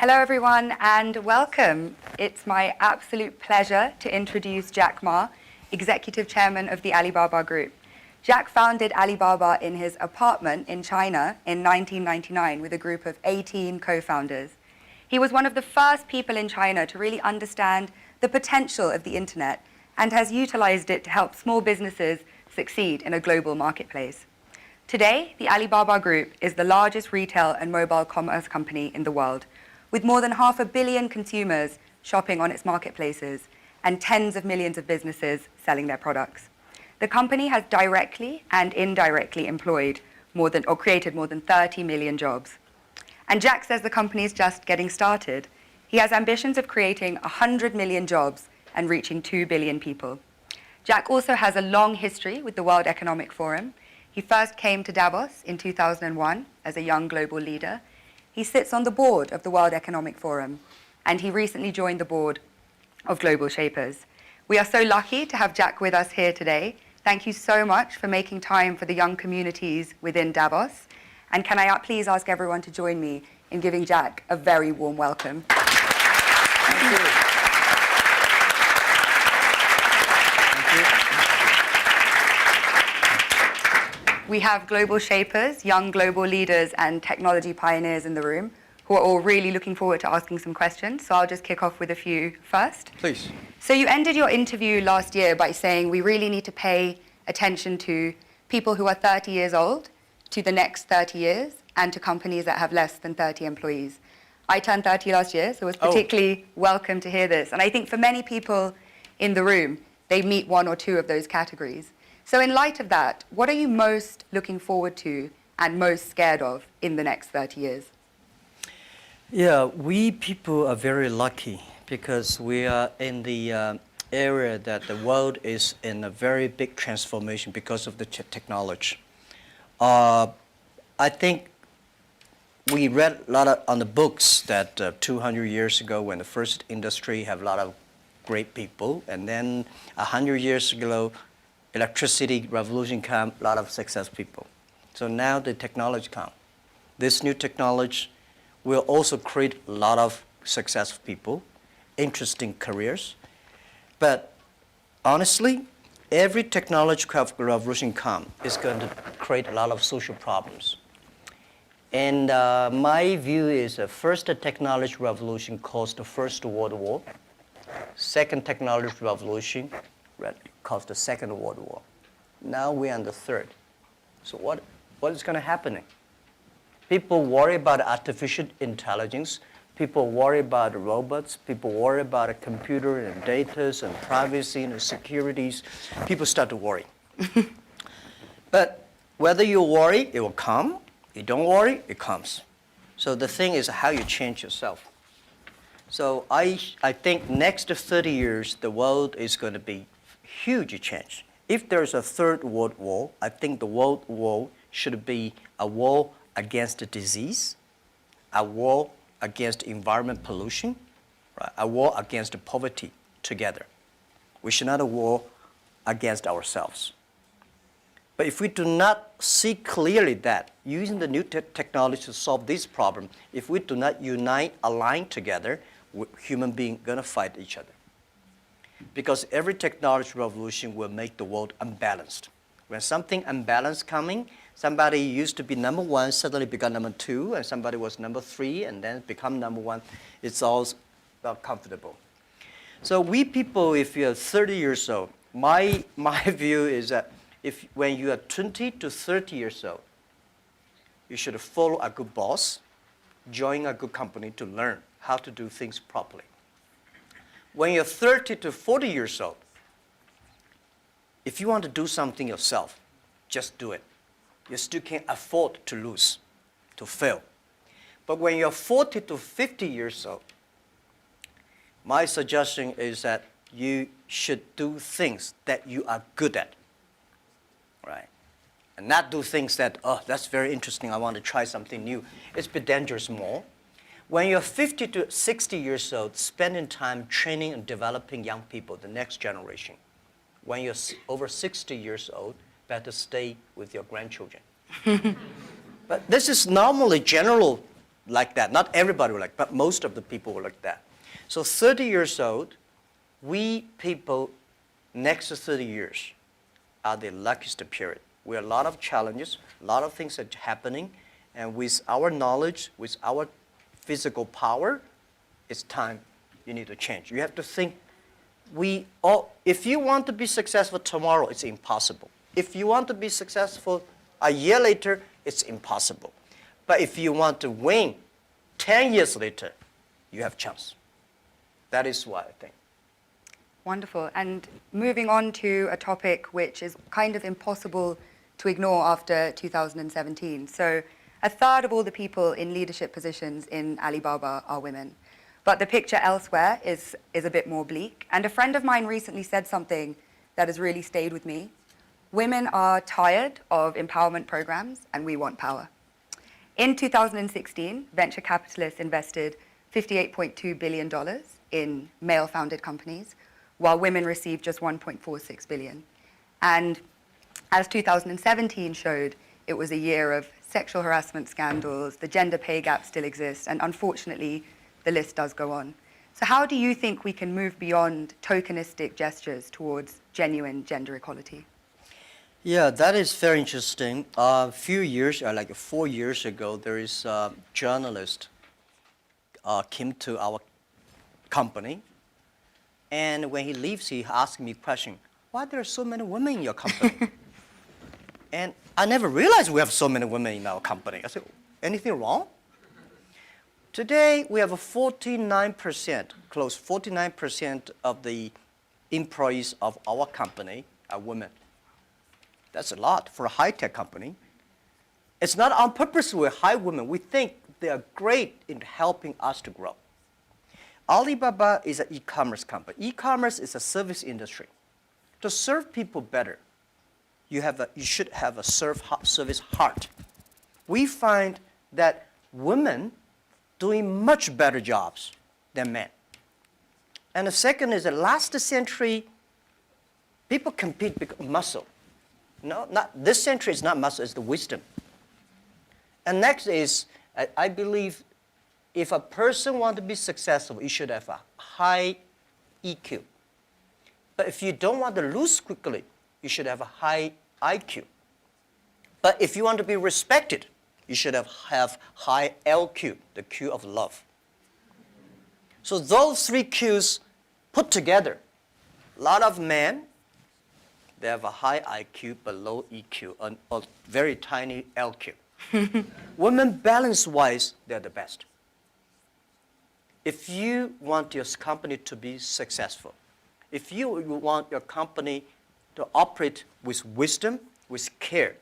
Hello everyone and welcome. It's my absolute pleasure to introduce Jack Ma, Executive Chairman of the Alibaba Group. Jack founded Alibaba in his apartment in China in 1999 with a group of 18 co-founders. He was one of the first people in China to really understand the potential of the internet and has utilized it to help small businesses succeed in a global marketplace. Today, the Alibaba Group is the largest retail and mobile commerce company in the world, with more than 500 million consumers shopping on its marketplaces and tens of millions of businesses selling their products. The company has directly and indirectly employed created more than 30 million jobs. And Jack says the company is just getting started. He has ambitions of creating 100 million jobs and reaching 2 billion people. Jack also has a long history with the World Economic Forum. He first came to Davos in 2001 as a young global leader. He sits on the board of the World Economic Forum, and he recently joined the board of Global Shapers. We are so lucky to have Jack with us here today. Thank you so much for making time for the young communities within Davos. And can I please ask everyone to join me in giving Jack a very warm welcome. Thank you. We have global shapers, young global leaders, and technology pioneers in the room who are all really looking forward to asking some questions. So I'll just kick off with a few first. Please. So you ended your interview last year by saying we really need to pay attention to people who are 30 years old, to the next 30 years, and to companies that have less than 30 employees. I turned 30 last year, so it was particularly welcome to hear this. And I think for many people in the room, they meet one or two of those categories. So in light of that, what are you most looking forward to and most scared of in the next 30 years? Yeah, we people are very lucky because we are in the area that the world is in a very big transformation because of the technology. I think we read a lot on the books that 200 years ago when the first industry have a lot of great people, and then 100 years ago, electricity revolution come, a lot of successful people. So now the technology come. This new technology will also create a lot of successful people, interesting careers. But honestly, every technological revolution come is going to create a lot of social problems. And my view is the first technology revolution caused the First World War. Second technology revolution caused the Second World War. Now we're on the third. So what is going to happen? People worry about artificial intelligence. People worry about robots. People worry about a computer and data and privacy and securities. People start to worry. But whether you worry, it will come. You don't worry, it comes. So the thing is how you change yourself. So I think next 30 years, the world is going to be huge change. If there's a third world war, I think the world war should be a war against the disease, a war against environment pollution, right? A war against poverty together. We should not a war against ourselves. But if we do not see clearly that using the new technology to solve this problem, if we do not unite, align together, human beings are going to fight each other. Because every technology revolution will make the world unbalanced. When something unbalanced coming, somebody used to be number one, suddenly become number two, and somebody was number three, and then become number one. It's all not comfortable. So we people, if you're 30 years old, my view is that when you are 20 to 30 years old, you should follow a good boss, join a good company to learn how to do things properly. When you're 30 to 40 years old, if you want to do something yourself, just do it. You still can't afford to lose, to fail. But when you're 40 to 50 years old, my suggestion is that you should do things that you are good at, right? And not do things that, oh, that's very interesting, I want to try something new. It's a bit dangerous more. When you're 50 to 60 years old, spending time training and developing young people, the next generation. When you're over 60 years old, better stay with your grandchildren. But this is normally general like that. Not everybody were like, but most of the people were like that. So 30 years old, we people next to 30 years are the luckiest period. We have a lot of challenges, a lot of things are happening, and with our knowledge, with our physical power, it's time you need to change. You have to think, if you want to be successful tomorrow, it's impossible. If you want to be successful a year later, it's impossible. But if you want to win 10 years later, you have a chance. That is what I think. Wonderful. And moving on to a topic which is kind of impossible to ignore after 2017. So a third of all the people in leadership positions in Alibaba are women. But the picture elsewhere is a bit more bleak. And a friend of mine recently said something that has really stayed with me. Women are tired of empowerment programs, and we want power. In 2016, venture capitalists invested $58.2 billion in male-founded companies, while women received just $1.46 billion. And as 2017 showed, it was a year of sexual harassment scandals, the gender pay gap still exists, and unfortunately, the list does go on. So how do you think we can move beyond tokenistic gestures towards genuine gender equality? Yeah, that is very interesting. A few years, like 4 years ago, there is a journalist came to our company, and when he leaves, he asked me a question, why there are so many women in your company? And I never realized we have so many women in our company. I said, anything wrong? Today, we have a 49%, close 49% of the employees of our company are women. That's a lot for a high-tech company. It's not on purpose we hire women. We think they are great in helping us to grow. Alibaba is an e-commerce company. E-commerce is a service industry. To serve people better, you should have a service heart. We find that women doing much better jobs than men. And the second is that last century, people compete because of muscle. No, not this century is not muscle, it's the wisdom. And next is, I believe, if a person wants to be successful, you should have a high EQ. But if you don't want to lose quickly, you should have a high IQ. But if you want to be respected, you should have high LQ, the Q of love. So those three Qs put together, a lot of men, they have a high IQ but low EQ, and a very tiny LQ. Women, balance-wise, they're the best. If you want your company to be successful, if you want your company to operate with wisdom, with care,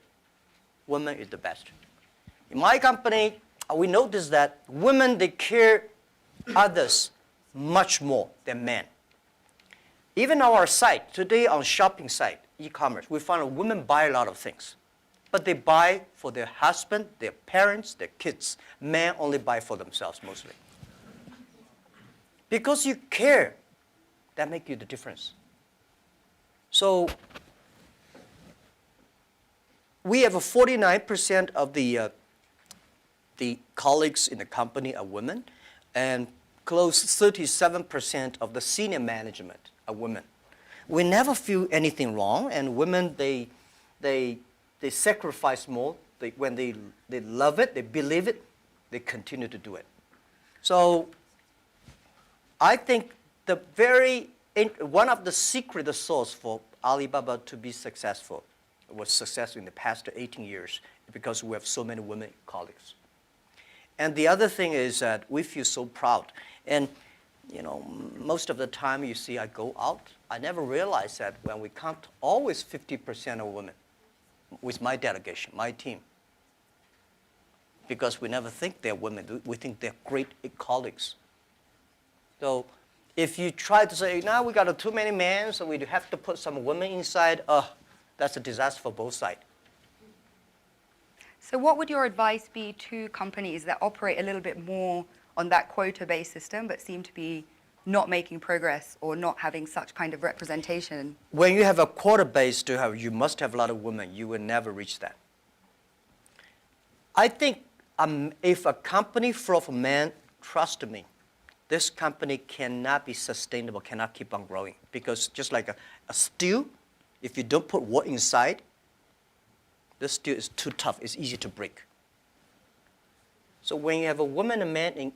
women is the best. In my company, we notice that women, they care others much more than men. Even on our site, today on shopping site, e-commerce, we find that women buy a lot of things. But they buy for their husband, their parents, their kids. Men only buy for themselves mostly. Because you care, that makes you the difference. So we have 49% of the colleagues in the company are women, and close 37% of the senior management are women. We never feel anything wrong, and women, they sacrifice more. When they love it, they believe it, they continue to do it. So I think one of the secret sauce for Alibaba to be successful was successful in the past 18 years because we have so many women colleagues. And the other thing is that we feel so proud. And most of the time you see I go out, I never realize that when we count always 50% of women with my delegation, my team. Because we never think they're women. We think they're great colleagues. So if you try to say, now we got too many men, so we have to put some women inside, that's a disaster for both sides. So what would your advice be to companies that operate a little bit more on that quota-based system but seem to be not making progress or not having such kind of representation? When you have a quota-based, you must have a lot of women. You will never reach that. I think If a company full of men, trust me, this company cannot be sustainable, cannot keep on growing. Because just like a steel, if you don't put wood inside, the steel is too tough, it's easy to break. So when you have a woman and man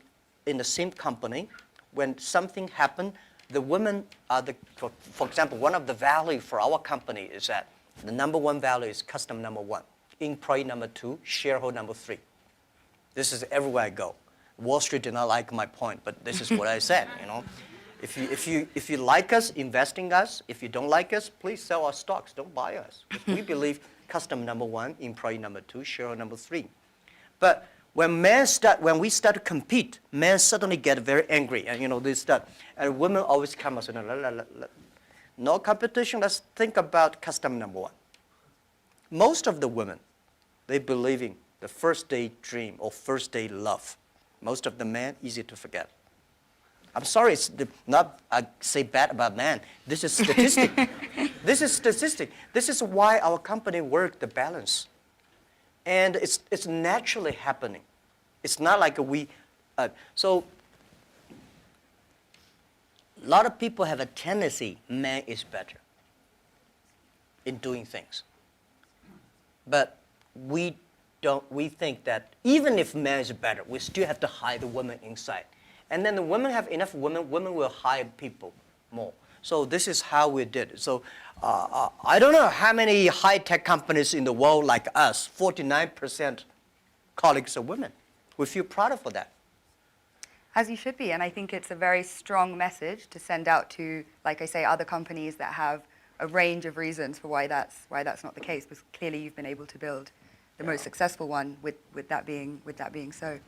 in the same company, when something happens, the women are for example, one of the value for our company is that the number one value is customer number one, employee number two, shareholder number three. This is everywhere I go. Wall Street did not like my point, but this is what I said, you know. If you like us, invest in us. If you don't like us, please sell our stocks, don't buy us. We believe customer number one, employee number two, shareholder number three. But when we start to compete, men suddenly get very angry, and you know they start, and women always come and say, no competition. Let's think about customer number one. Most of the women, they believe in the first day dream or first day love. Most of the men, easy to forget. I'm sorry, it's not I say bad about men. This is statistic. This is statistic. This is why our company work the balance. And it's naturally happening. It's not like so a lot of people have a tendency, man is better in doing things. But we think that even if man is better, we still have to hide the woman inside. And then the women have enough women will hire people more. So this is how we did it. So I don't know how many high-tech companies in the world like us, 49% colleagues are women. We feel proud of that. As you should be, and I think it's a very strong message to send out to, like I say, other companies that have a range of reasons for why that's not the case, because clearly you've been able to build the most successful one with that being so.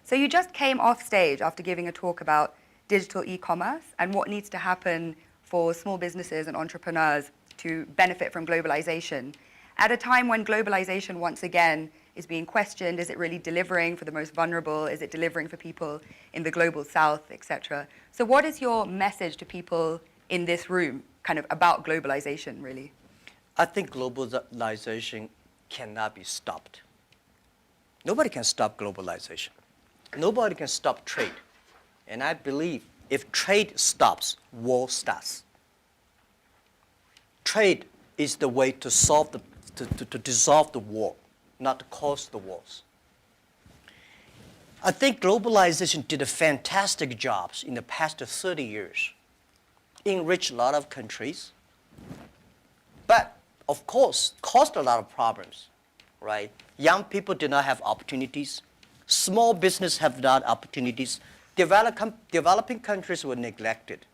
So you just came off stage after giving a talk about digital e-commerce and what needs to happen for small businesses and entrepreneurs to benefit from globalization. At a time when globalization once again is being questioned, is it really delivering for the most vulnerable? Is it delivering for people in the global south, etc.? So what is your message to people in this room kind of about globalization, really? I think globalization cannot be stopped. Nobody can stop globalization. Nobody can stop trade. And I believe if trade stops, war starts. Trade is the way to solve to dissolve the war, not to cause the wars. I think globalization did a fantastic job in the past 30 years. Enriched a lot of countries, but of course caused a lot of problems, right? Young people did not have opportunities. Small business have not opportunities. Developing countries were neglected.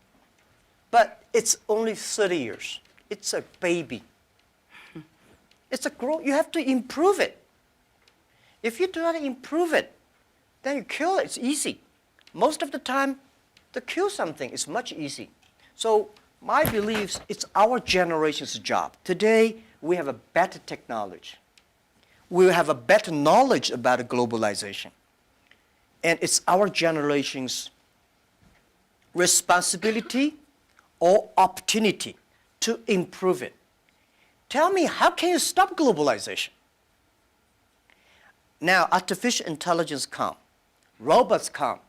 But it's only 30 years. It's a baby. It's a growth. You have to improve it. If you do not improve it, then you kill it. It's easy. Most of the time, to kill something is much easy. So my beliefs, it's our generation's job. Today, we have a better technology. We have a better knowledge about globalization. And it's our generation's responsibility or opportunity to improve it. Tell me, how can you stop globalization? Now, artificial intelligence come, robots come.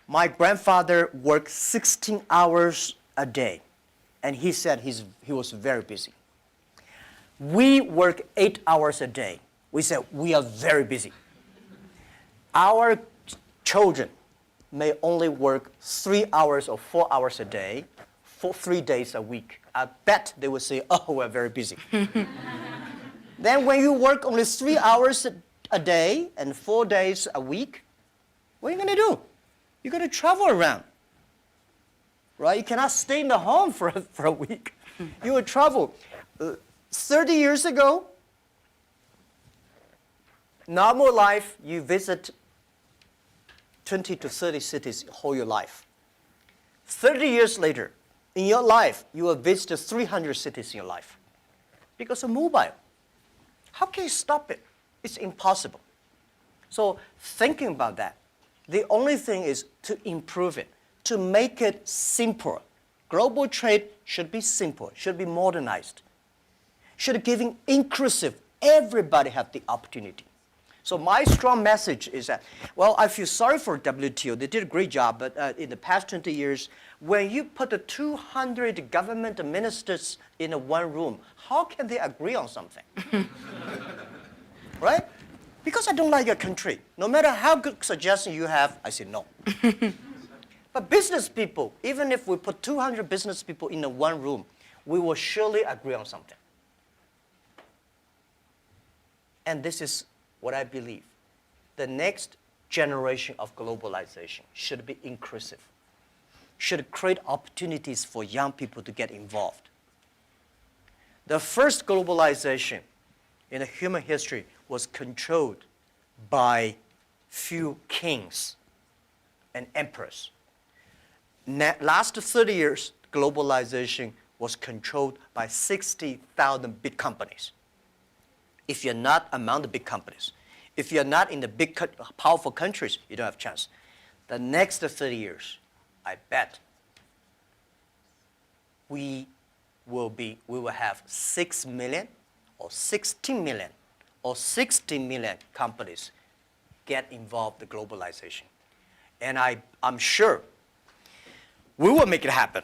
My grandfather worked 16 hours a day, and he said he was very busy. We work 8 hours a day. We said we are very busy. Our children may only work 3 hours or 4 hours a day for 3 days a week. I bet they will say, oh, we're very busy. Then when you work only 3 hours a day and 4 days a week, what are you going to do? You're going to travel around, right? You cannot stay in the home for a week. You will travel. 30 years ago, normal life, you visit 20 to 30 cities whole your life. 30 years later, in your life, you will visit 300 cities in your life because of mobile. How can you stop it? It's impossible. So thinking about that, the only thing is to improve it, to make it simple. Global trade should be simple, should be modernized, should be giving inclusive. Everybody have the opportunity. So my strong message is that, well, I feel sorry for WTO. They did a great job, but in the past 20 years, when you put the 200 government ministers in a one room, how can they agree on something? Right? Because I don't like your country. No matter how good suggestion you have, I say no. But business people, even if we put 200 business people in a one room, we will surely agree on something. And this is what I believe. The next generation of globalization should be inclusive, should create opportunities for young people to get involved. The first globalization in the human history was controlled by few kings and emperors. Last 30 years, globalization was controlled by 60,000 big companies. If you're not among the big companies, if you're not in the big, powerful countries, you don't have a chance. The next 30 years, I bet we will have 6 million or 16 million or 60 million companies get involved in globalization. And I'm sure we will make it happen.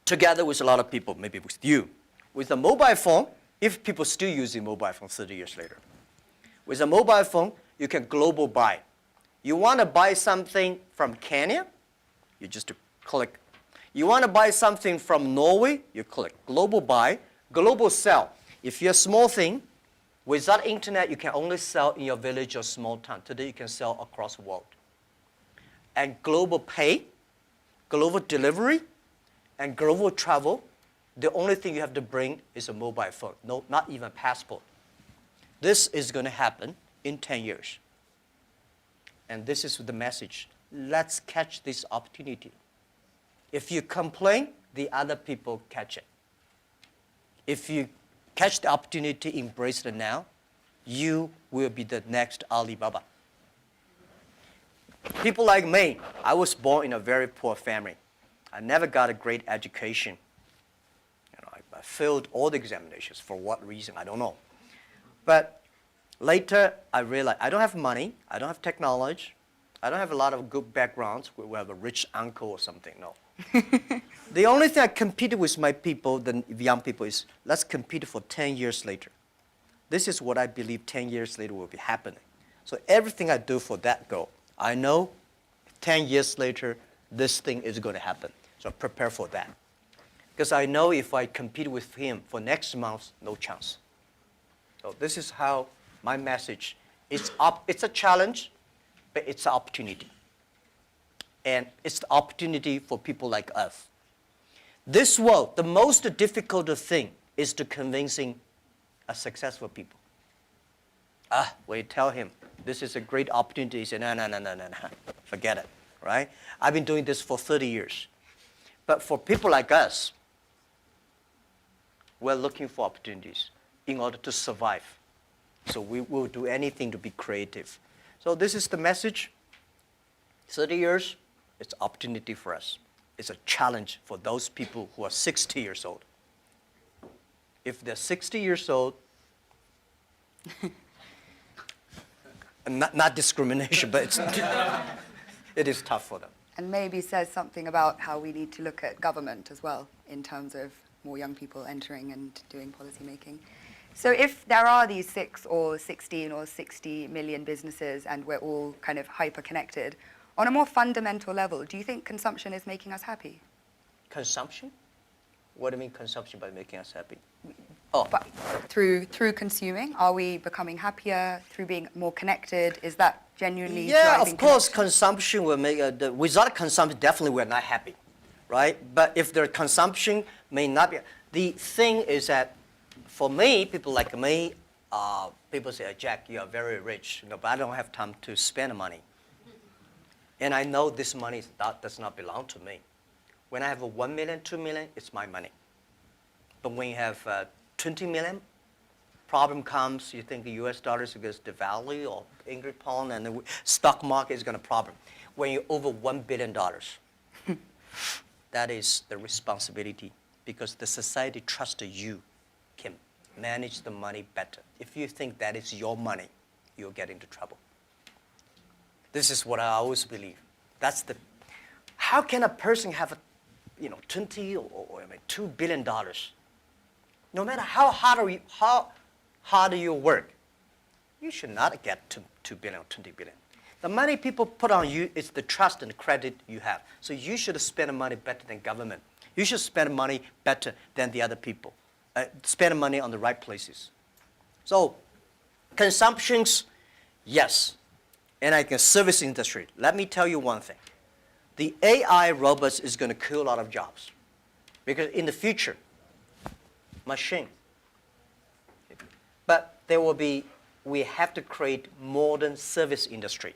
Together with a lot of people, maybe with you. With a mobile phone, if people still using mobile phone 30 years later. With a mobile phone, you can global buy. You want to buy something from Kenya, you just click. You want to buy something from Norway, you click. Global buy, global sell. If you're a small thing, without internet, you can only sell in your village or small town. Today, you can sell across the world. And global pay, global delivery, and global travel, the only thing you have to bring is a mobile phone, no, not even a passport. This is going to happen in 10 years. And this is the message. Let's catch this opportunity. If you complain, the other people catch it. If you catch the opportunity, embrace it now, you will be the next Alibaba. People like me, I was born in a very poor family. I never got a great education. I failed all the examinations. For what reason, I don't know. But later, I realized I don't have money, I don't have technology, I don't have a lot of good backgrounds. We have a rich uncle or something, no. The only thing I competed with my people, the young people, is let's compete for 10 years later. This is what I believe 10 years later will be happening. So everything I do for that goal, I know 10 years later, this thing is going to happen. So prepare for that. Because I know if I compete with him for next month, no chance. So this is how my message is. It's a challenge, but it's an opportunity. And it's the opportunity for people like us. This world, the most difficult thing is to convincing a successful people. When you tell him, this is a great opportunity, he says, no, forget it, right? I've been doing this for 30 years. But for people like us, we're looking for opportunities in order to survive. So we will do anything to be creative. So this is the message. 30 years, it's an opportunity for us. It's a challenge for those people who are 60 years old. If they're 60 years old, not discrimination, but it is tough for them. And maybe says something about how we need to look at government as well in terms of more young people entering and doing policy making. So if there are these 6 or 16 or 60 million businesses and we're all kind of hyper-connected, on a more fundamental level, do you think consumption is making us happy? Consumption? What do you mean consumption by making us happy? But through consuming, are we becoming happier through being more connected? Is that genuinely Yeah, driving of course, connection? consumption will make, without consumption, definitely we're not happy, right? But if the consumption may not be, the thing is that for me, people like me, people say, Jack, you are very rich, but I don't have time to spend money. And I know this money does not belong to me. When I have a 1 million, 2 million, it's my money. But when you have 20 million, problem comes, you think the US dollar is going to devalue or English pound and the stock market is going to problem. When you're over $1 billion, that is the responsibility because the society trusts you can manage the money better. If you think that is your money, you'll get into trouble. This is what I always believe. That's the. How can a person have a, 20 or $2 billion? No matter how hard you work, you should not get to 2 billion or 20 billion. The money people put on you is the trust and credit you have. So you should spend the money better than government. You should spend money better than the other people. Spend money on the right places. So consumptions, yes. And like a service industry, let me tell you one thing. The AI robots is going to kill a lot of jobs. Because in the future, machine. But we have to create modern service industry.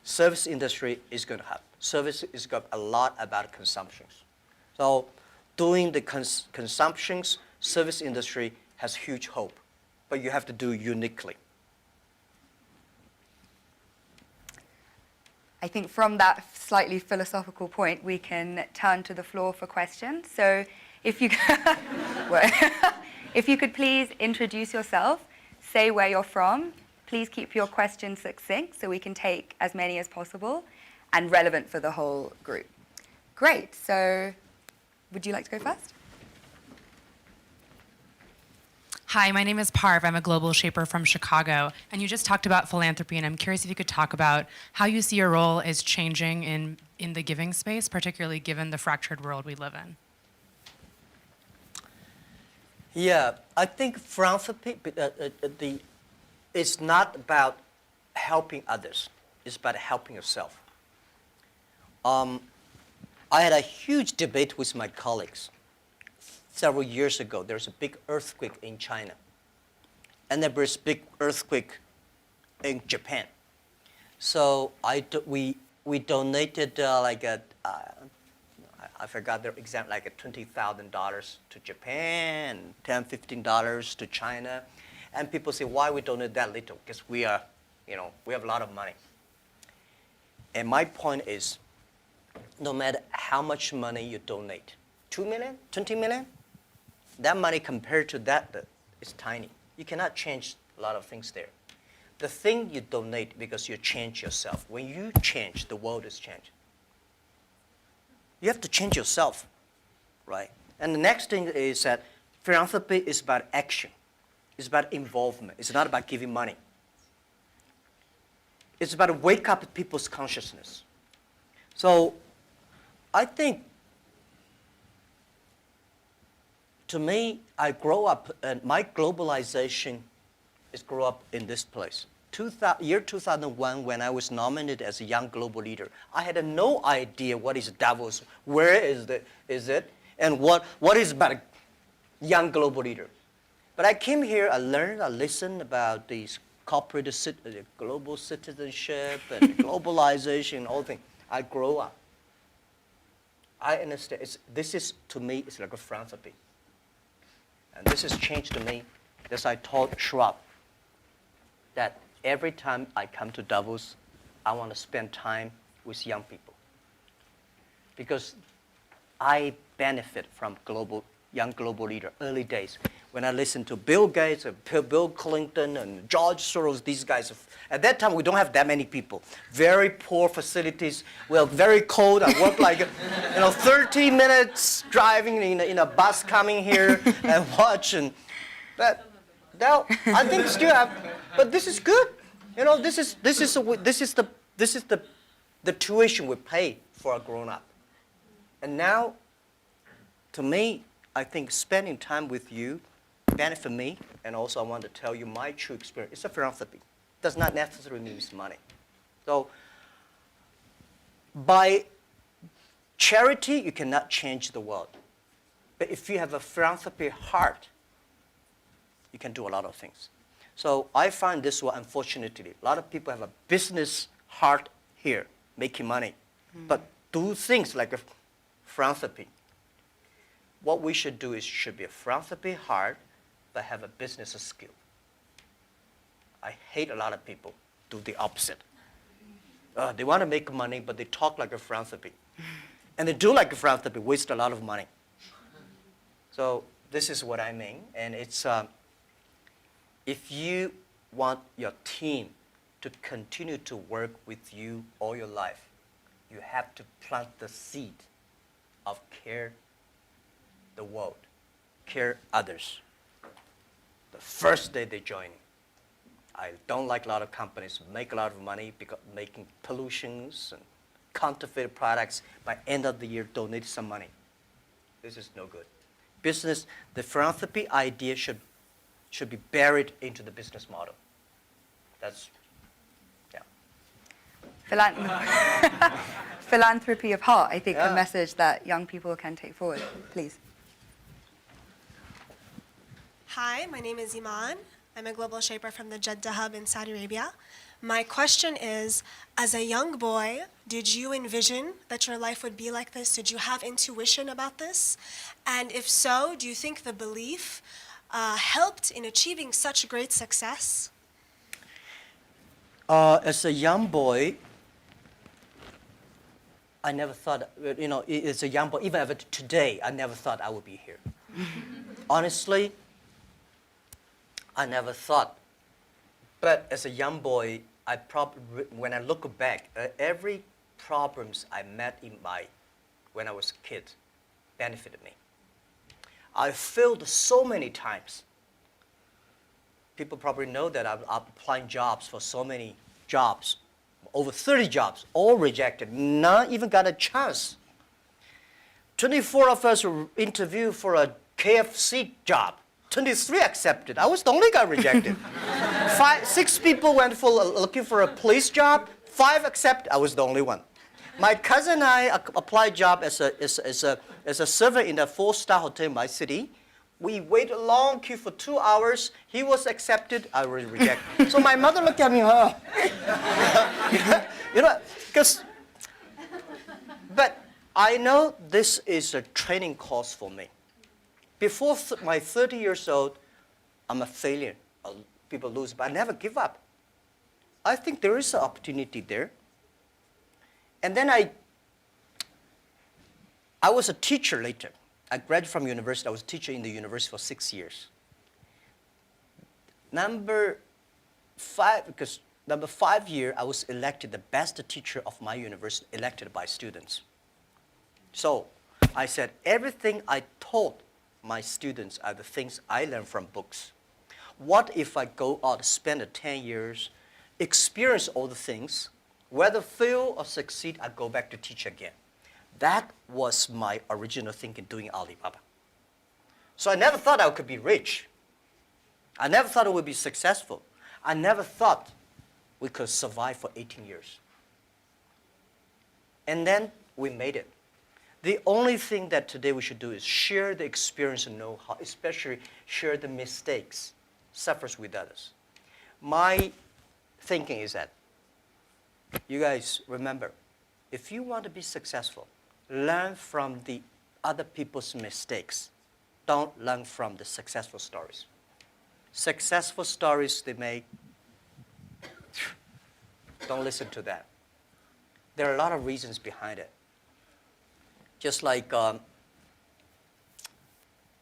Service industry is going to have. Service is got a lot about consumptions. So doing the consumptions, service industry has huge hope. But you have to do uniquely. I think from that slightly philosophical point, we can turn to the floor for questions. So if you, if you could please introduce yourself, say where you're from, please keep your questions succinct so we can take as many as possible and relevant for the whole group. Great, so would you like to go first? Hi, my name is Parv. I'm a global shaper from Chicago. And you just talked about philanthropy, and I'm curious if you could talk about how you see your role is changing in the giving space, particularly given the fractured world we live in. Yeah, I think philanthropy, it's not about helping others. It's about helping yourself. I had a huge debate with my colleagues. Several years ago, there's a big earthquake in China. And there was a big earthquake in Japan. So we donated I forgot the exact, like $20,000 to Japan, $10, $15 to China. And people say, why we donate that little? Because we have a lot of money. And my point is, no matter how much money you donate, 2 million, 20 million, that money compared to that is tiny. You cannot change a lot of things there. The thing you donate because you change yourself. When you change, the world is changed. You have to change yourself, right? And the next thing is that philanthropy is about action. It's about involvement. It's not about giving money. It's about to wake up people's consciousness. So I think, to me, I grow up, and my globalization is grow up in this place. Year 2001, when I was nominated as a young global leader, I had no idea what is Davos, where is it, and what is about a young global leader. But I came here, I learned, I listened about these corporate global citizenship and globalization, all things. I grow up. I understand. This is, to me, it's like a philanthropy. And this has changed to me, as I told Schwab, that every time I come to Davos, I want to spend time with young people. Because I benefit from young global leader, early days. When I listened to Bill Gates, Bill Clinton, and George Soros, these guys, at that time we don't have that many people. Very poor facilities. Well, very cold. I worked like 30 minutes driving in a bus coming here and watching. That I think still have, but this is good. This is the tuition we pay for a grown up. And now, to me, I think spending time with you benefit me, and also I want to tell you my true experience. It's a philanthropy. It does not necessarily mean money. So by charity, you cannot change the world. But if you have a philanthropy heart, you can do a lot of things. So I find this one, unfortunately, a lot of people have a business heart here, making money, but do things like a philanthropy. What we should do is should be a philanthropy heart, but have a business skill. I hate a lot of people do the opposite. They want to make money, but they talk like a philanthropy. And they do like a philanthropy, waste a lot of money. So this is what I mean. And it's, if you want your team to continue to work with you all your life, you have to plant the seed of care the world, care others. The first day they join. I don't like a lot of companies make a lot of money because making pollutions and counterfeit products. By end of the year, donate some money. This is no good. Business, the philanthropy idea should be buried into the business model. That's, yeah. Philanthropy of heart, I think, Yeah. a message that young people can take forward. Please. Hi, my name is Iman. I'm a global shaper from the Jeddah Hub in Saudi Arabia. My question is, as a young boy, did you envision that your life would be like this? Did you have intuition about this? And if so, do you think the belief helped in achieving such great success? As a young boy, I never thought, as a young boy, even today, I never thought I would be here. Honestly, I never thought. But as a young boy, when I look back, every problems I met when I was a kid benefited me. I failed so many times. People probably know that I'm applying jobs for so many jobs, over 30 jobs, all rejected, none even got a chance. 24 of us were interviewed for a KFC job. 23 accepted. I was the only guy rejected. 6 people went looking for a police job. 5 accepted. I was the only one. My cousin and I applied job as a server in a 4-star hotel in my city. We waited a long queue for 2 hours. He was accepted. I was rejected. So my mother looked at me, but I know this is a training course for me. Before my 30 years old, I'm a failure. People lose, but I never give up. I think there is an opportunity there. And then I was a teacher later. I graduated from university. I was a teacher in the university for 6 years. Number 5 year, I was elected the best teacher of my university, elected by students. So I said, everything I taught my students are the things I learned from books. What if I go out, spend 10 years, experience all the things, whether fail or succeed, I go back to teach again. That was my original thinking doing Alibaba. So I never thought I could be rich. I never thought I would be successful. I never thought we could survive for 18 years. And then we made it. The only thing that today we should do is share the experience and know-how, especially share the mistakes, suffers with others. My thinking is that you guys remember, if you want to be successful, learn from the other people's mistakes. Don't learn from the successful stories. Successful stories they make, don't listen to that. There are a lot of reasons behind it. Just like I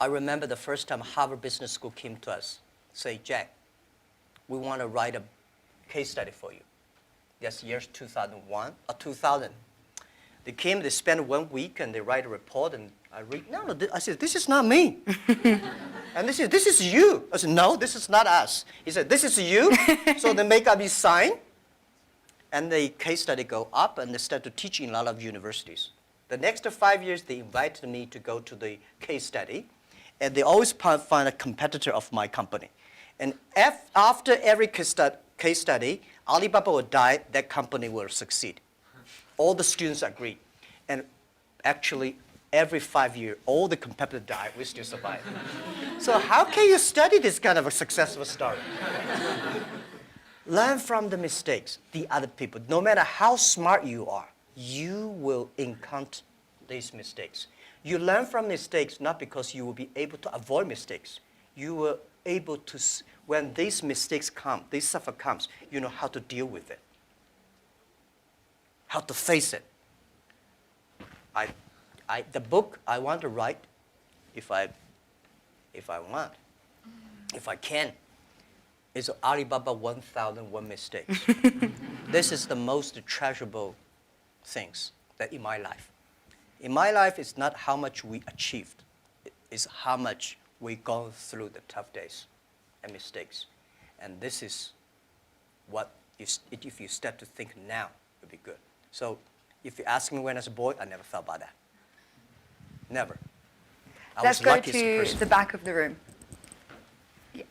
remember the first time Harvard Business School came to us, say, Jack, we want to write a case study for you. That's years 2001 or 2000. They came, they spent 1 week, and they write a report, and I read, I said, this is not me. And they said, this is you. I said, no, this is not us. He said, this is you. So they make up his sign, and the case study go up, and they start to teach in a lot of universities. The next 5 years, they invited me to go to the case study, and they always find a competitor of my company. And after every case study, Alibaba will die, that company will succeed. All the students agree. And actually, every 5 years, all the competitors die, we still survive. So how can you study this kind of a successful story? Learn from the mistakes, the other people. No matter how smart you are, you will encounter these mistakes. You learn from mistakes not because you will be able to avoid mistakes. You will able to, when these mistakes come, this suffer comes, you know how to deal with it, how to face it. The book I want to write, if I if I want, if I can, is Alibaba 1001 mistakes. This is the most treasurable things that in my life. In my life, it's not how much we achieved. It's how much we gone through the tough days and mistakes. And this is what, if you start to think now, it would be good. So if you ask me when I was a boy, I never thought about that. Never. I Let's was go luckiest to person. the back of the room. Yeah.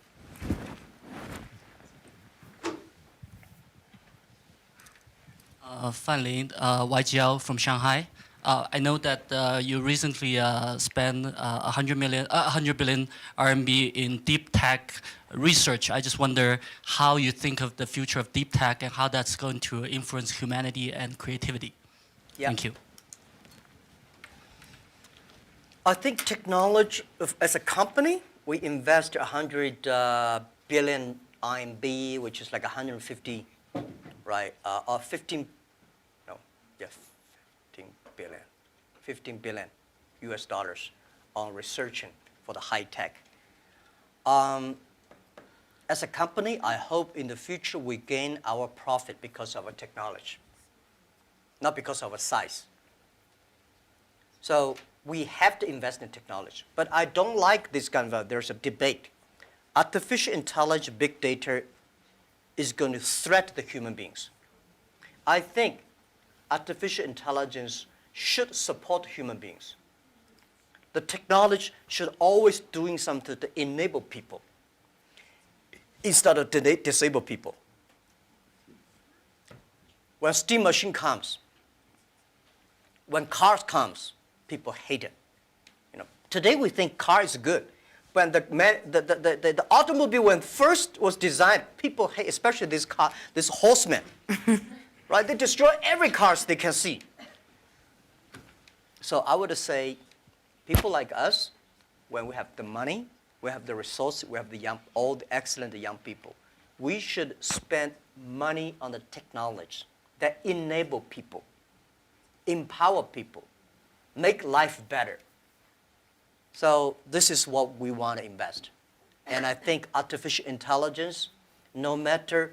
Fan Lin, YGL from Shanghai. I know that you recently spent 100 billion RMB in deep tech research. I just wonder how you think of the future of deep tech and how that's going to influence humanity and creativity. Yeah. Thank you. I think technology, as a company, we invest 100 billion RMB, which is like 150, right? Or 15, no, yeah, 15 billion US dollars on researching for the high tech. As a company, I hope in the future we gain our profit because of our technology, not because of our size. So we have to invest in technology. But I don't like this kind of, there's a debate. Artificial intelligence, big data is going to threaten the human beings. I think artificial intelligence should support human beings. The technology should always doing something to enable people instead of disable people. When steam machine comes, when cars comes, people hate it. You know, today we think car is good. When the automobile when first was designed, people hate, especially this horseman, right? They destroy every cars they can see. So I would say, people like us, when we have the money, we have the resources, we have all the excellent young people, we should spend money on the technology that enable people, empower people, make life better. So this is what we want to invest. And I think artificial intelligence, no matter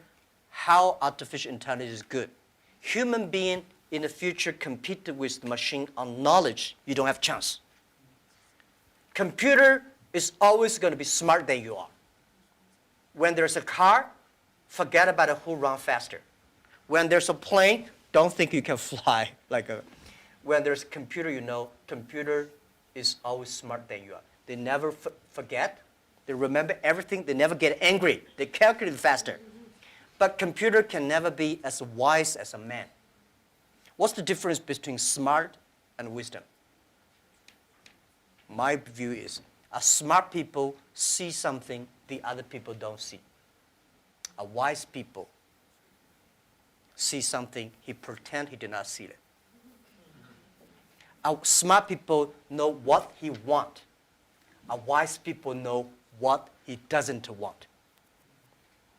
how artificial intelligence is good, human being in the future compete with the machine on knowledge, you don't have chance. Computer is always going to be smarter than you are. When there's a car, forget about who runs faster. When there's a plane, don't think you can fly like a. When there's a computer, you know, computer is always smarter than you are. They never forget. They remember everything. They never get angry. They calculate faster. But computer can never be as wise as a man. What's the difference between smart and wisdom? My view is, a smart people see something the other people don't see. A wise people see something, he pretend he did not see it. A smart people know what he want. A wise people know what he doesn't want.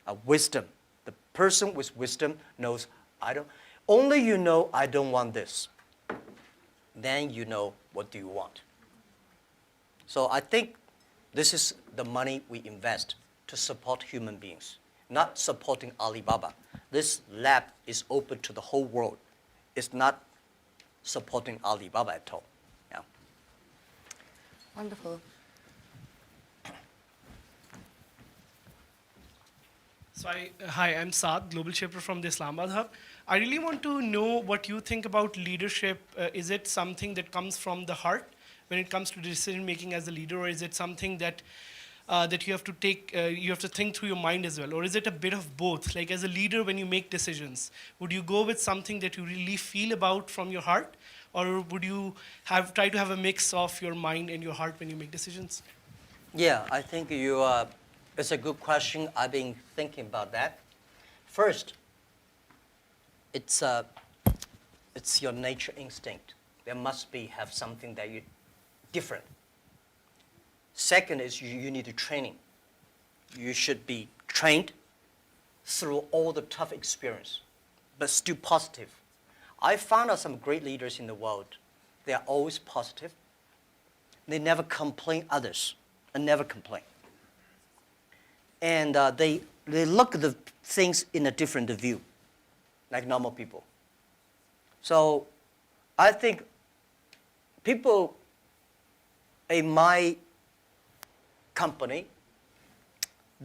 A wisdom, the person with wisdom knows, only you know I don't want this. Then you know what do you want. So I think this is the money we invest to support human beings, not supporting Alibaba. This lab is open to the whole world. It's not supporting Alibaba at all. Yeah. Wonderful. So hi, I'm Saad, Global Shaper from the Islamabad Hub. I really want to know what you think about leadership. Is it something that comes from the heart when it comes to decision making as a leader, or is it something that that you have to take, you have to think through your mind as well, or is it a bit of both? Like as a leader, when you make decisions, would you go with something that you really feel about from your heart, or would you try to have a mix of your mind and your heart when you make decisions? Yeah, I think it's a good question. I've been thinking about that. First, it's your nature instinct. There must have something that you different. Second is you need training. You should be trained through all the tough experience, but still positive. I found out some great leaders in the world. They are always positive. They never complain others and never complain. And they look at the things in a different view, like normal people. So I think people in my company,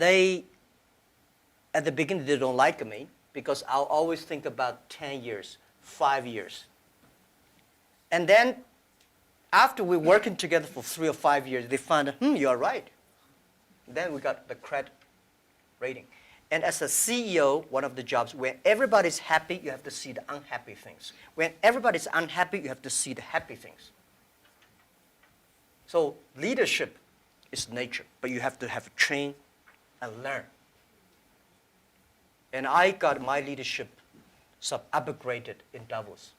at the beginning, they don't like me because I'll always think about 10 years, 5 years. And then after we're working together for 3 or 5 years, they find, you're right. Then we got the credit rating. And as a CEO, one of the jobs, when everybody's happy, you have to see the unhappy things. When everybody's unhappy, you have to see the happy things. So leadership is nature, but you have to have train and learn. And I got my leadership upgraded in Davos.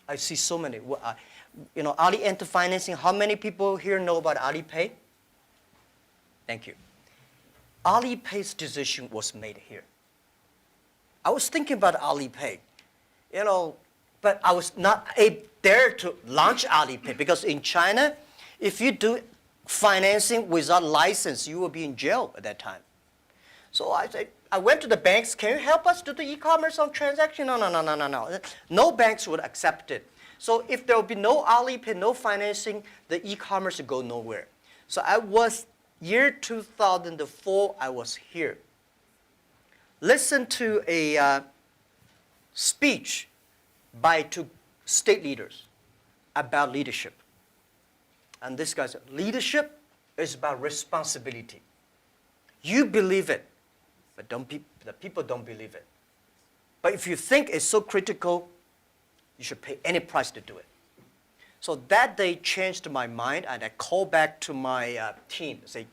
I see so many. AliEntity Financing, how many people here know about Alipay? Thank you. Alipay's decision was made here. I was thinking about Alipay, but I was not there to launch Alipay because in China, if you do financing without license, you will be in jail at that time. So I went to the banks, can you help us do the e-commerce on transaction? No. No banks would accept it. So if there will be no Alipay, no financing, the e-commerce would go nowhere. So year 2004, I was here. Listen to a speech by 2 state leaders about leadership. And this guy said, leadership is about responsibility. You believe it, but the people don't believe it. But if you think it's so critical, you should pay any price to do it. So that day changed my mind, and I called back to my team and say,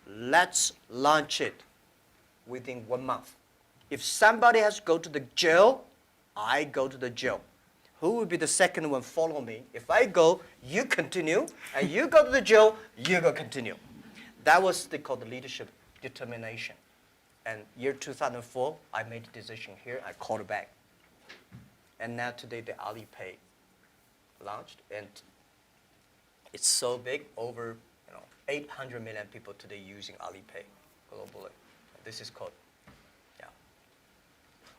let's launch it within 1 month. If somebody has to go to the jail, I go to the jail. Who will be the second one follow me? If I go, you continue, and you go to the jail, you go continue. That was called the leadership determination. And year 2004, I made a decision here, I called it back. And now today the Alipay launched, and it's so big, over 800 million people today using Alipay globally. This is called, yeah.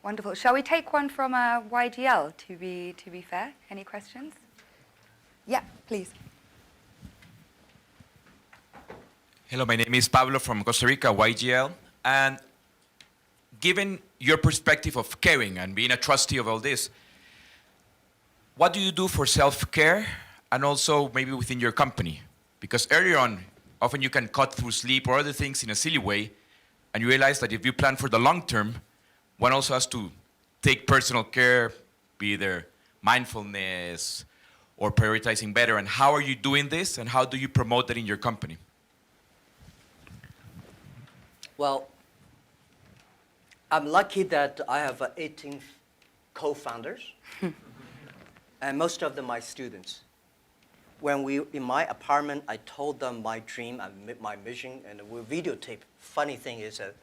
Wonderful. Shall we take one from YGL to be fair? Any questions? Yeah, please. Hello, my name is Pablo from Costa Rica, YGL. And given your perspective of caring and being a trustee of all this, what do you do for self-care and also maybe within your company? Because earlier on, often you can cut through sleep or other things in a silly way, and you realize that if you plan for the long term, one also has to take personal care, be either mindfulness or prioritizing better. And how are you doing this, and how do you promote that in your company? Well, I'm lucky that I have 18 co-founders, and most of them are my students. When in my apartment, I told them my dream and my mission, and we videotape. Funny thing is that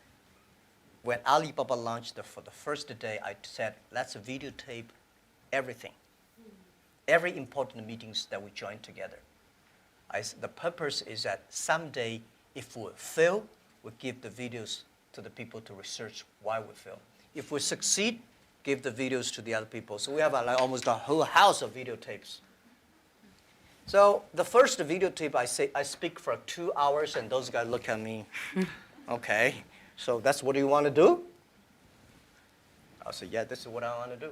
when Alibaba launched for the first day, I said, let's videotape everything, every important meetings that we join together. The purpose is that someday, if we fail, we give the videos to the people to research why we fail. If we succeed, give the videos to the other people. So we have almost a whole house of videotapes. So the first videotape, I speak for 2 hours, and those guys look at me. Okay, so that's what you want to do? I said, yeah, this is what I want to do.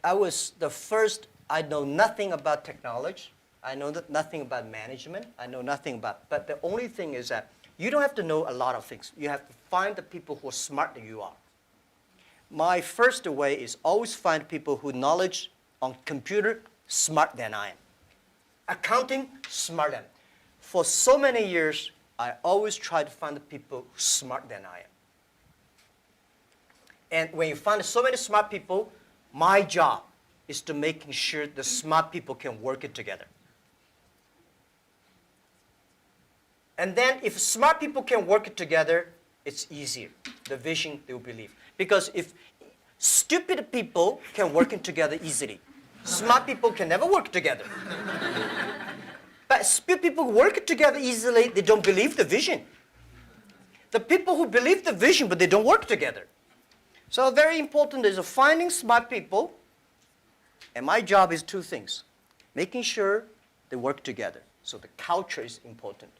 I was the first. I know nothing about technology. I know nothing about management. I know nothing about, but the only thing is that you don't have to know a lot of things. You have to find the people who are smarter than you are. My first way is always find people who knowledge on computer smarter than I am. Accounting, smarter than. For so many years, I always try to find the people smarter than I am. And when you find so many smart people, my job is to making sure the smart people can work it together. And then if smart people can work it together, it's easier. The vision, they will believe. Because if stupid people can work it together easily, Smart people can never work together. But people work together easily, they don't believe the vision. The people who believe the vision, but they don't work together. So very important is finding smart people, and my job is two things. Making sure they work together. So the culture is important.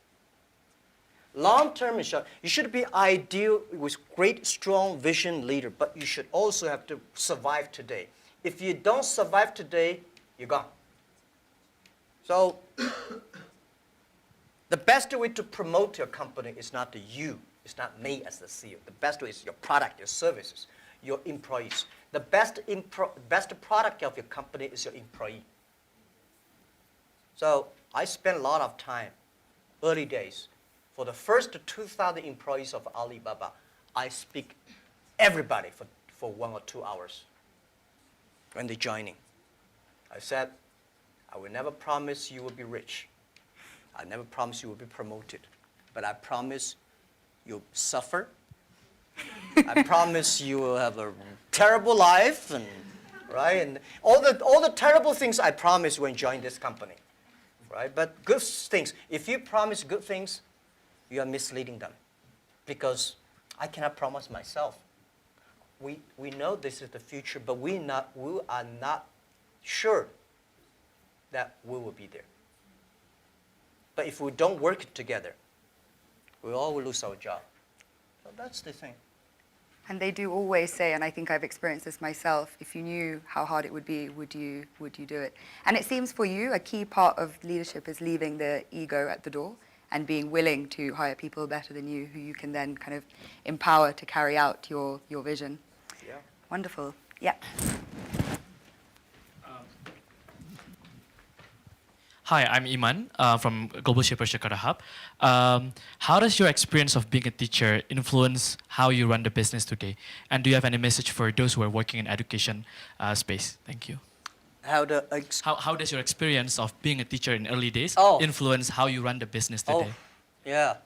Long term, you should be ideal with great, strong vision leader, but you should also have to survive today. If you don't survive today, you're gone. So the best way to promote your company is not you. It's not me as the CEO. The best way is your product, your services, your employees. The best product of your company is your employee. So I spent a lot of time, early days. For the first 2,000 employees of Alibaba, I speak everybody for 1 or 2 hours when they're joining. I said, I will never promise you will be rich. I never promise you will be promoted. But I promise you'll suffer. I promise you will have a terrible life, and right? And all the terrible things I promise when you join this company. Right? But good things, if you promise good things, you are misleading them. Because I cannot promise myself. We know this is the future, but we are not sure that we will be there. But if we don't work together, we all will lose our job. So that's the thing. And they do always say, and I think I've experienced this myself, if you knew how hard it would be, would you do it? And it seems for you, a key part of leadership is leaving the ego at the door and being willing to hire people better than you, who you can then kind of empower to carry out your vision. Yeah. Wonderful. Yeah. Hi, I'm Iman from Global Shaper Jakarta Hub. How does your experience of being a teacher influence how you run the business today? And do you have any message for those who are working in education space? Thank you. How does your experience of being a teacher in early days Oh. influence how you run the business today? Yeah.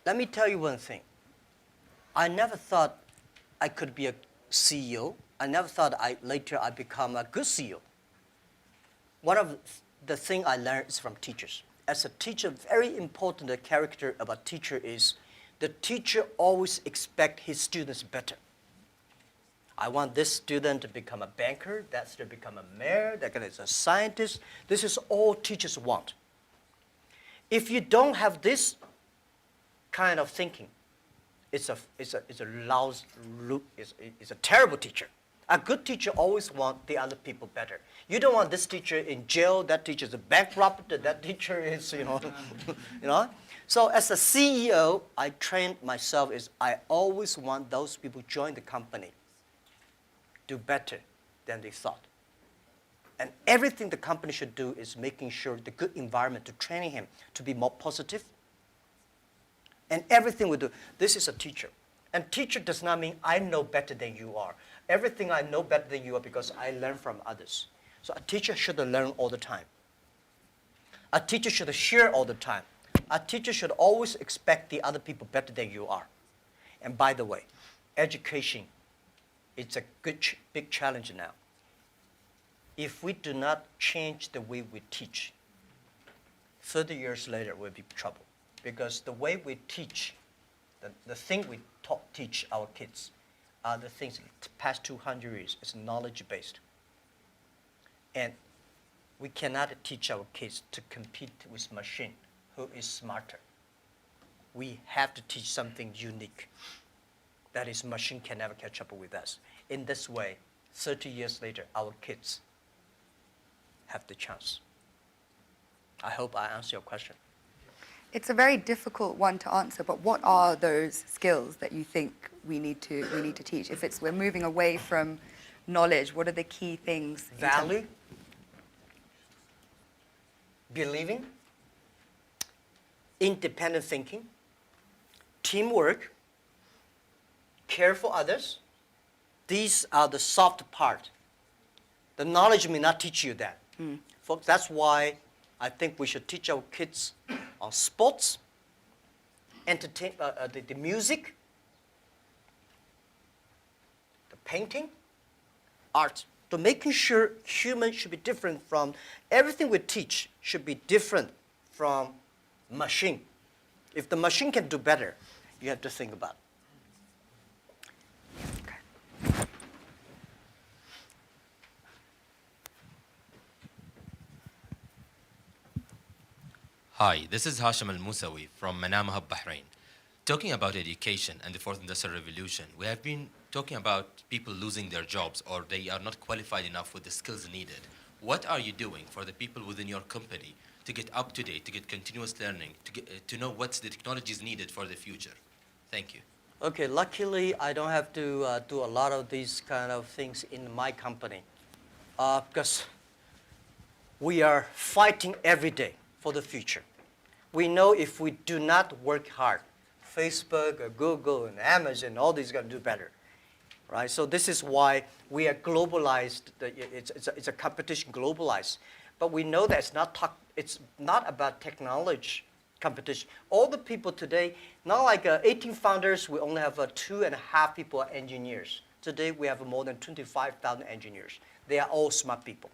Let me tell you one thing. I never thought I could be a CEO. I never thought later I'd become a good CEO. One of the things I learned is from teachers. As a teacher, very important character of a teacher is the teacher always expects his students better. I want this student to become a banker, that student to become a mayor, that guy is a scientist. This is all teachers want. If you don't have this kind of thinking, it's a terrible teacher. A good teacher always wants the other people better. You don't want this teacher in jail, that teacher is bankrupt, that teacher is, you know. So as a CEO, I trained myself is I always want those people join the company do better than they thought. And everything the company should do is making sure the good environment to training him to be more positive. And everything we do, this is a teacher. And teacher does not mean I know better than you are. Everything I know better than you are because I learn from others. So a teacher should learn all the time. A teacher should share all the time. A teacher should always expect the other people better than you are. And by the way, education, it's a big challenge now. If we do not change the way we teach, 30 years later we'll be in trouble. Because the way we teach, the thing we teach our kids are the things the past 200 years is knowledge-based. And we cannot teach our kids to compete with machine who is smarter. We have to teach something unique. That is, machine can never catch up with us. In this way, 30 years later, our kids have the chance. I hope I answered your question. It's a very difficult one to answer, but what are those skills that you think we need to teach? If we're moving away from knowledge, what are the key things? Value, believing, independent thinking, teamwork, care for others. These are the soft part. The knowledge may not teach you that. Folks, that's why I think we should teach our kids on sports, the music, the painting, art. So making sure human should be different from everything we teach should be different from machine. If the machine can do better, you have to think about it. Hi, this is Hashim Al-Musawi from Manama Hub, Bahrain. Talking about education and the fourth industrial revolution, we have been talking about people losing their jobs or they are not qualified enough with the skills needed. What are you doing for the people within your company to get up to date, to get continuous learning, to know what's the technologies needed for the future? Thank you. Okay, luckily I don't have to do a lot of these kind of things in my company because we are fighting every day for the future. We know if we do not work hard, Facebook or Google and Amazon, all these are going to do better, right? So this is why we are globalized. It's a competition globalized. But we know that it's not about technology competition. All the people today, not like 18 founders, we only have 2.5 people are engineers. Today we have more than 25,000 engineers. They are all smart people.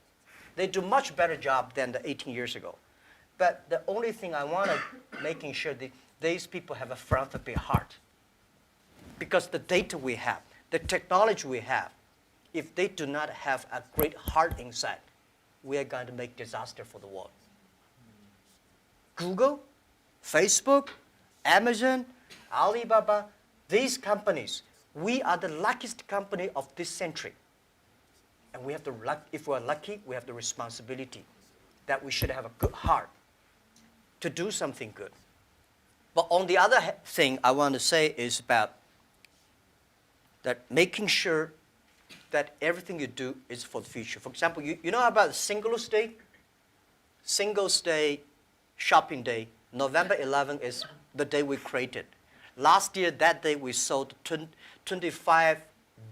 They do much better job than the 18 years ago. But the only thing I want to making sure that these people have a philanthropy heart. Because the data we have, the technology we have, if they do not have a great heart inside, we are going to make disaster for the world. Google, Facebook, Amazon, Alibaba, these companies, we are the luckiest company of this century. And we have the if we're lucky, we have the responsibility that we should have a good heart to do something good. But on the other thing I want to say is about that making sure that everything you do is for the future. For example, you know about Singles Day? Singles Day, shopping day, November 11 is the day we created. Last year, that day, we sold 25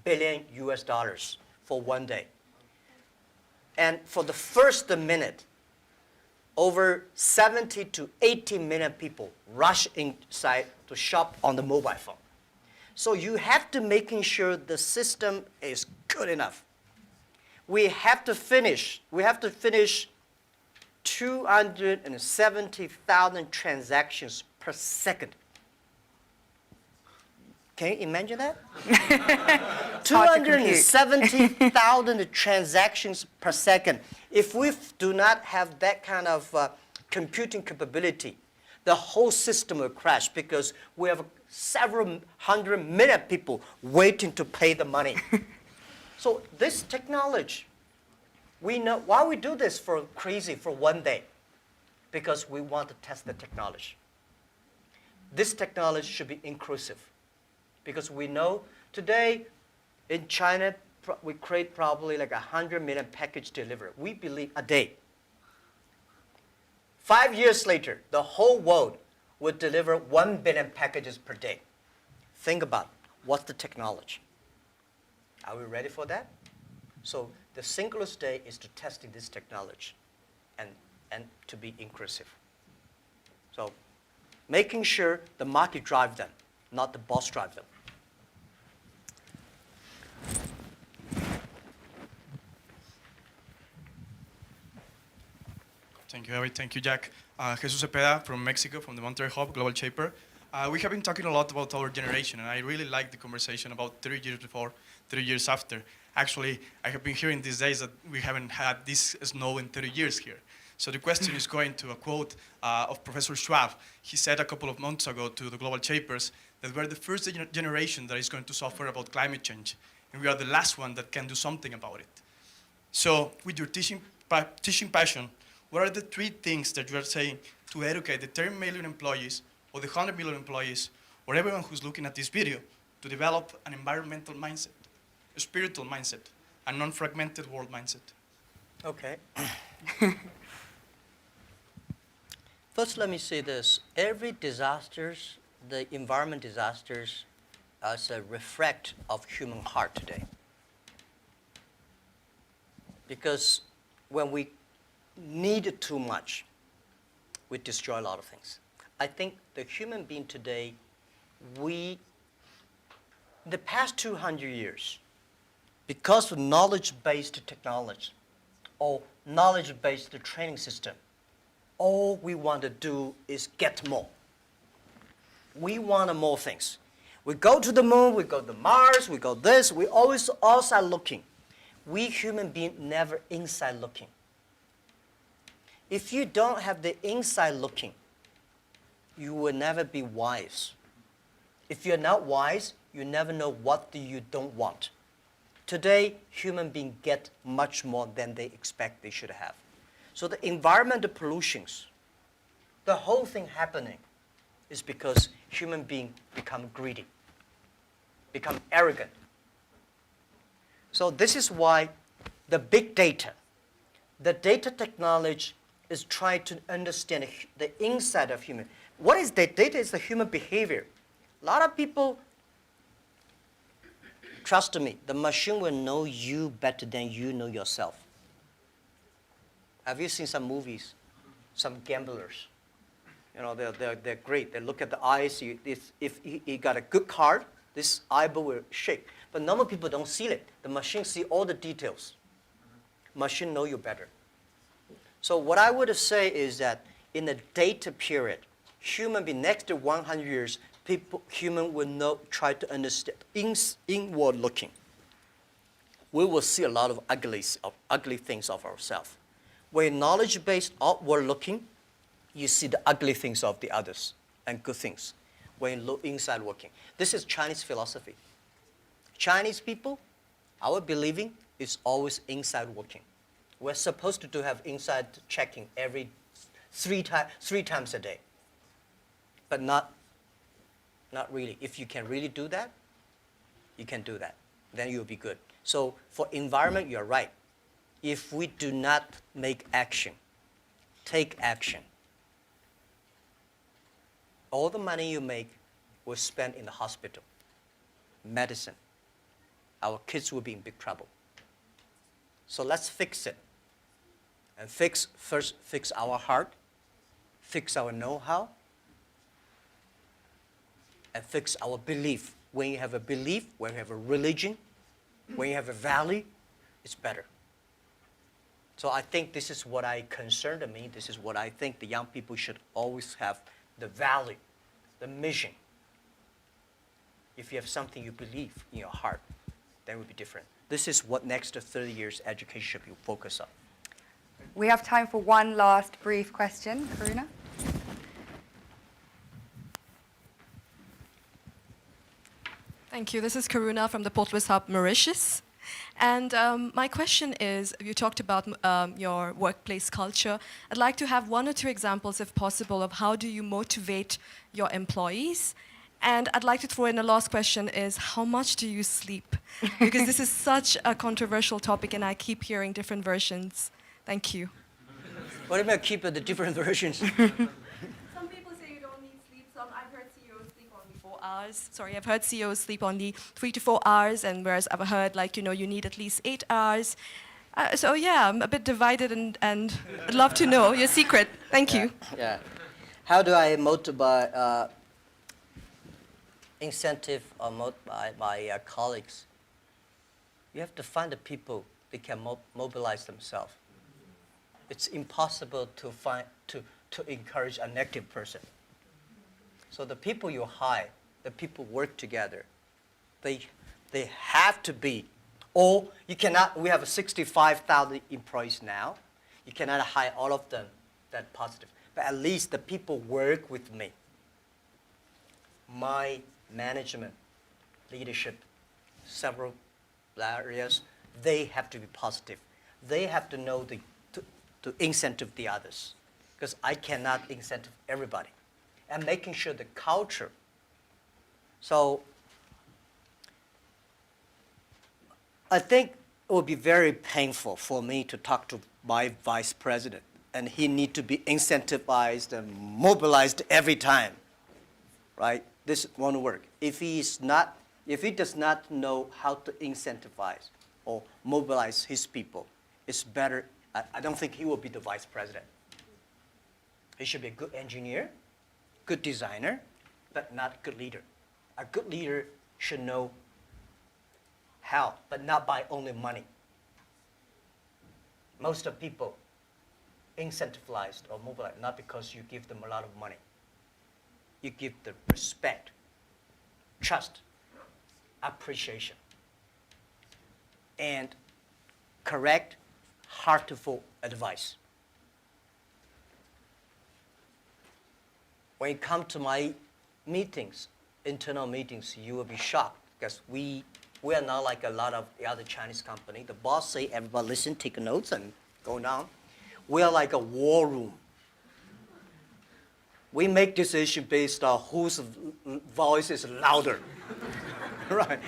billion US dollars for one day. And for the first minute, over 70 to 80 million people rush inside to shop on the mobile phone. So you have to making sure the system is good enough. We have to finish 270,000 transactions per second. Can you imagine that? hard to compute. 270,000 transactions per second. If we do not have that kind of computing capability, the whole system will crash because we have several hundred million people waiting to pay the money. So this technology, we know why we do this for one day, because we want to test the technology. This technology should be inclusive, because we know today in China we create probably like 100 million package delivery. We believe a day. 5 years later, the whole world would deliver 1 billion packages per day. Think about what's the technology. Are we ready for that? So the Singles Day is to testing this technology and to be inclusive. So making sure the market drive them, not the boss drive them. Thank you, Harry. Thank you, Jack. Jesus Cepeda from Mexico, from the Monterrey Hub, Global Shaper. We have been talking a lot about our generation, and I really like the conversation about 30 years before, 30 years after. Actually, I have been hearing these days that we haven't had this snow in 30 years here. So the question is going to a quote of Professor Schwab. He said a couple of months ago to the Global Shapers that we're the first generation that is going to suffer about climate change, and we are the last one that can do something about it. So with your teaching passion, what are the 3 things that you are saying to educate the 10 million employees or the 100 million employees or everyone who's looking at this video to develop an environmental mindset, a spiritual mindset, a non-fragmented world mindset? Okay. First, let me say this. Every disasters, the environment disasters, is a reflect of human heart today. Because when we need too much, we destroy a lot of things. I think the human being today, the past 200 years, because of knowledge-based technology or knowledge-based training system, all we want to do is get more. We want more things. We go to the moon, we go to Mars, we go this, we always outside looking. We human beings never inside looking. If you don't have the inside looking, you will never be wise. If you're not wise, you never know what you don't want. Today, human beings get much more than they expect they should have. So the environmental pollutions, the whole thing happening is because human beings become greedy, become arrogant. So this is why the big data, the data technology is trying to understand the inside of human. What is the data? Is the human behavior. A lot of people, trust me, the machine will know you better than you know yourself. Have you seen some movies, some gamblers? You know, they're great. They look at the eyes. If he got a good card, this eyeball will shake. But normal people don't see it. The machine see all the details. Machine know you better. So what I would say is that in the data period, human being next to 100 years, human will try to understand inward looking. We will see a lot of ugly things of ourselves. When knowledge-based outward looking, you see the ugly things of the others and good things. When you look inside looking. This is Chinese philosophy. Chinese people, our believing is always inside working. We're supposed to have inside checking every three times a day. But not really. If you can really do that, you can do that. Then you'll be good. So for environment, you're right. If we do not make action, take action, all the money you make will spend in the hospital, medicine. Our kids will be in big trouble. So let's fix it. And first fix our heart, fix our know-how, and fix our belief. When you have a belief, when you have a religion, when you have a value, it's better. So I think this is what I concerned me. This is what I think the young people should always have, the value, the mission. If you have something you believe in your heart, then it will be different. This is what next 30 years education should be focused on. We have time for one last brief question. Karuna? Thank you. This is Karuna from the Port Louis Hub, Mauritius. And my question is, you talked about your workplace culture. I'd like to have one or two examples, if possible, of how do you motivate your employees. And I'd like to throw in a last question is, how much do you sleep? Because this is such a controversial topic and I keep hearing different versions. Thank you. What about keep the different versions? Some people say you don't need sleep. I've heard CEOs sleep only 4 hours. I've heard CEOs sleep only 3 to 4 hours, and whereas I've heard you need at least 8 hours. So yeah, I'm a bit divided, and I'd love to know your secret. Thank you. Yeah. How do I motivate, incentive or motivate my colleagues? You have to find the people that can mobilize themselves. It's impossible to encourage a negative person. So the people you hire, the people work together, they have to be, or you cannot, we have 65,000 employees now, you cannot hire all of them that positive, but at least the people work with me. My management, leadership, several areas, they have to be positive. They have to know to incentive the others, because I cannot incentive everybody. And making sure the culture. So I think it would be very painful for me to talk to my vice president, and he need to be incentivized and mobilized every time, right? This won't work. If he does not know how to incentivize or mobilize his people, it's better. I don't think he will be the vice president. He should be a good engineer, good designer, but not a good leader. A good leader should know help, but not by only money. Most of people incentivized or mobilized not because you give them a lot of money. You give them respect, trust, appreciation, and correct, heartful advice. When you come to my meetings, internal meetings, you will be shocked because we are not like a lot of the other Chinese company. The boss say, everybody listen, take notes, and go down. We are like a war room. We make decisions based on whose voice is louder. Right?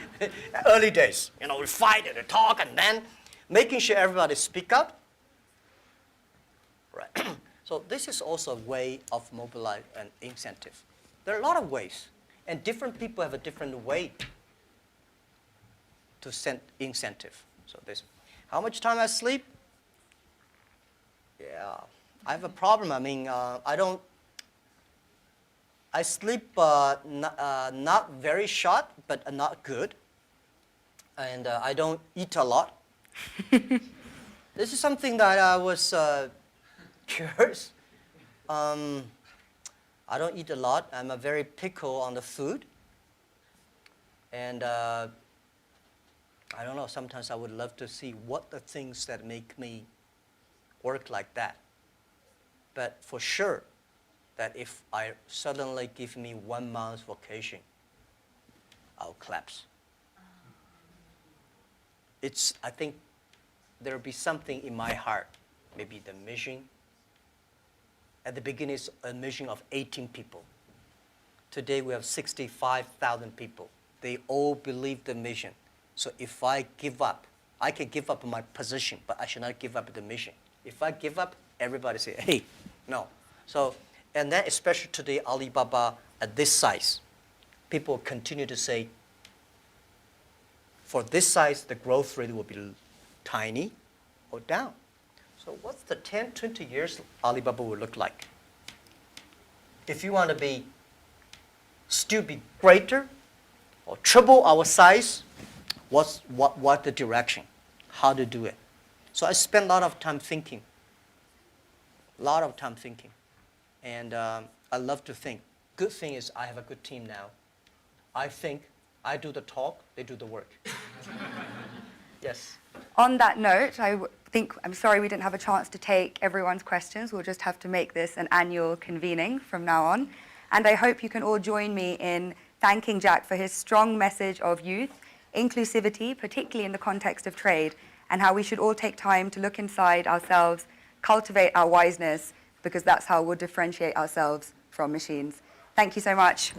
Early days, we fight and talk, and then making sure everybody speak up. Right. So this is also a way of mobilize and incentive. There are a lot of ways, and different people have a different way to send incentive. So this, how much time I sleep? Yeah, I have a problem. I mean, I sleep not very short, but not good. And I don't eat a lot. This is something that I was curious. I don't eat a lot. I'm a very picky on the food. And I don't know, sometimes I would love to see what the things that make me work like that. But for sure, that if I suddenly give me 1 month's vacation, I'll collapse. I think there'll be something in my heart, maybe the mission. At the beginning, it's a mission of 18 people. Today, we have 65,000 people. They all believe the mission. So if I give up, I can give up my position, but I should not give up the mission. If I give up, everybody say, hey, no. So, and then especially today, Alibaba at this size, people continue to say, for this size, the growth rate will be tiny or down. So what's the 10, 20 years Alibaba will look like? If you want to still be greater or triple our size, what the direction? How to do it? So I spend a lot of time thinking. And I love to think. Good thing is I have a good team now. I think, I do the talk, they do the work. Yes. On that note, I'm sorry we didn't have a chance to take everyone's questions. We'll just have to make this an annual convening from now on. And I hope you can all join me in thanking Jack for his strong message of youth, inclusivity, particularly in the context of trade, and how we should all take time to look inside ourselves, cultivate our wiseness, because that's how we'll differentiate ourselves from machines. Thank you so much.